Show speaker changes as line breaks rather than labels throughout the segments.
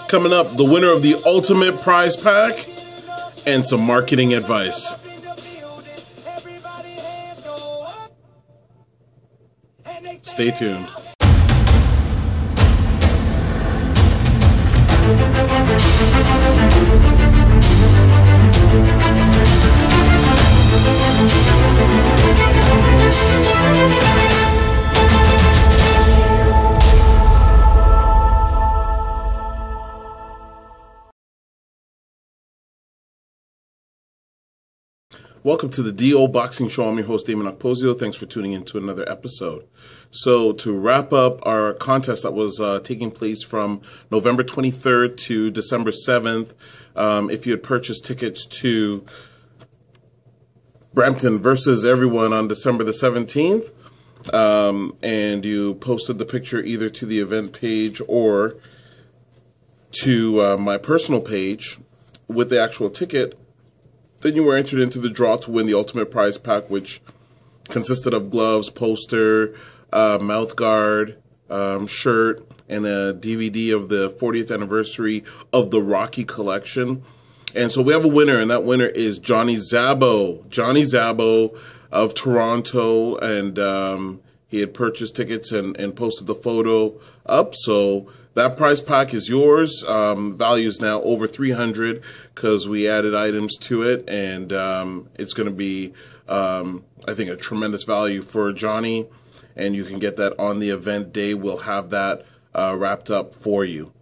Coming up, the winner of the ultimate prize pack and some marketing advice. Stay tuned. Welcome to the DO Boxing Show. I'm your host, Dameon Okposio. Thanks for tuning in to another episode. So to wrap up our contest that was taking place from November 23rd to December 7th, if you had purchased tickets to Brampton versus everyone on December the 17th, and you posted the picture either to the event page or to my personal page with the actual ticket, then you were entered into the draw to win the ultimate prize pack, which consisted of gloves, poster, mouth guard, shirt, and a DVD of the 40th anniversary of the Rocky collection. And so we have a winner, and that winner is Johnny Szabo. Johnny Szabo of Toronto, and he had purchased tickets and posted the photo up. So that prize pack is yours. Value is now over $300 because we added items to it, and it's going to be, I think, a tremendous value for Johnny, and you can get that on the event day. We'll have that wrapped up for you.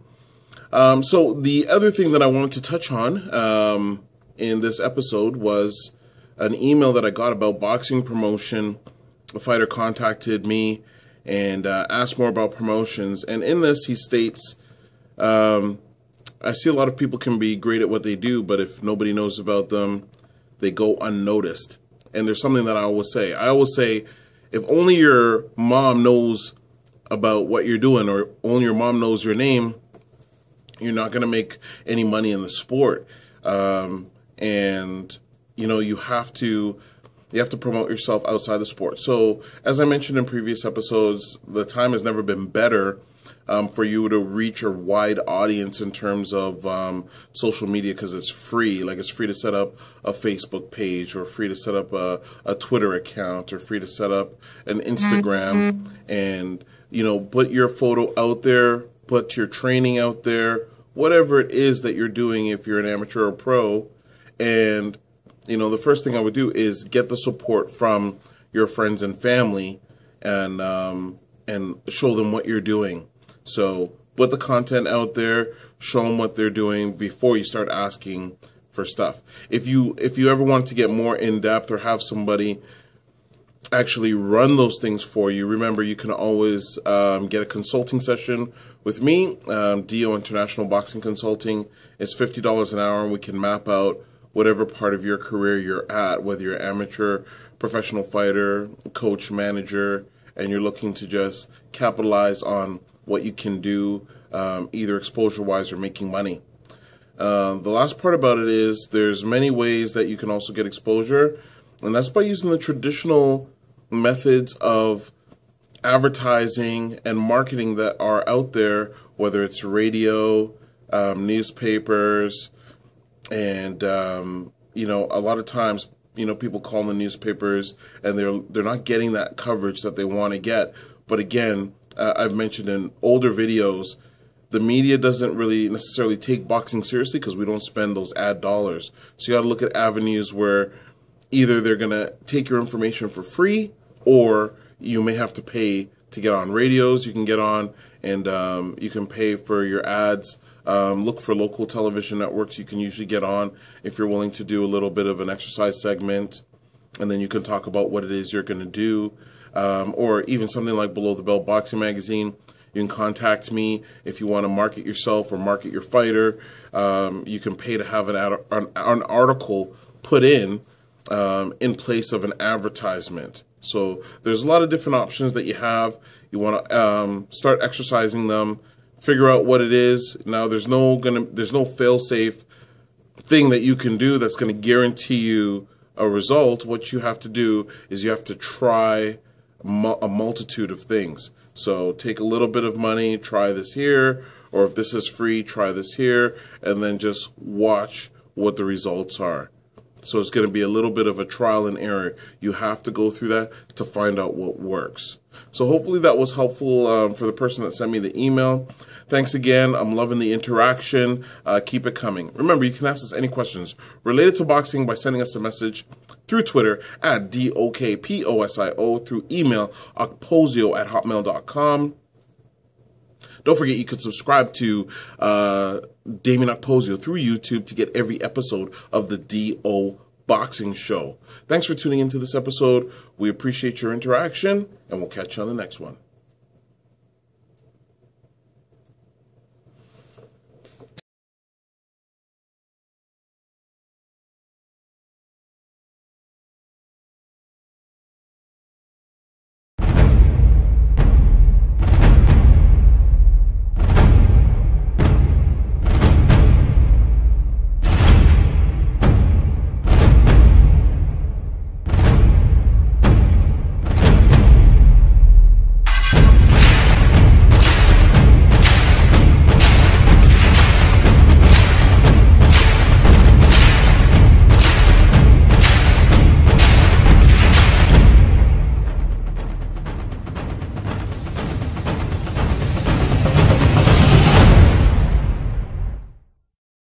So the other thing that I wanted to touch on in this episode was an email that I got about boxing promotion. A fighter contacted me and asked more about promotions. And in this, he states, I see a lot of people can be great at what they do, but if nobody knows about them, they go unnoticed. And there's something that I always say. I always say, if only your mom knows about what you're doing, or only your mom knows your name, you're not going to make any money in the sport. And, you know, you have to promote yourself outside the sport. So, as I mentioned in previous episodes, the time has never been better for you to reach a wide audience in terms of social media, because it's free. Like, it's free to set up a Facebook page, or free to set up a Twitter account, or free to set up an Instagram, and, you know, put your photo out there, put your training out there, whatever it is that you're doing if you're an amateur or pro. And, you know, the first thing I would do is get the support from your friends and family, and show them what you're doing. So put the content out there, show them what they're doing before you start asking for stuff. If you ever want to get more in depth, or have somebody actually run those things for you, remember, you can always get a consulting session with me. DO International Boxing Consulting is $50 an hour, and we can map out whatever part of your career you're at, whether you're amateur, professional fighter, coach, manager, and you're looking to just capitalize on what you can do, either exposure-wise or making money. The last part about it is there's many ways that you can also get exposure, and that's by using the traditional methods of advertising and marketing that are out there, whether it's radio, newspapers, and you know, a lot of times, you know, people call the newspapers and they're not getting that coverage that they want to get. But again, I've mentioned in older videos, the media doesn't really necessarily take boxing seriously because we don't spend those ad dollars. So you got to look at avenues where either they're going to take your information for free, or you may have to pay to get on radios. You can get on, and you can pay for your ads. Look for local television networks you can usually get on if you're willing to do a little bit of an exercise segment, and then you can talk about what it is you're going to do. Or even something like Below the Belt Boxing Magazine. You can contact me if you want to market yourself or market your fighter. You can pay to have an article put in place of an advertisement. So there's a lot of different options that you have. You want to start exercising them, figure out what it is. Now there's no fail-safe thing that you can do that's going to guarantee you a result. What you have to do is you have to try a multitude of things. So take a little bit of money, try this here, or if this is free, try this here, and then just watch what the results are. So it's going to be a little bit of a trial and error. You have to go through that to find out what works. So hopefully that was helpful for the person that sent me the email. Thanks again. I'm loving the interaction. Keep it coming. Remember, you can ask us any questions related to boxing by sending us a message through Twitter at DOKPOSIO, through email okposio@hotmail.com. Don't forget you can subscribe to Dameon Okposio through YouTube to get every episode of the DO Boxing Show. Thanks for tuning into this episode. We appreciate your interaction, and we'll catch you on the next one.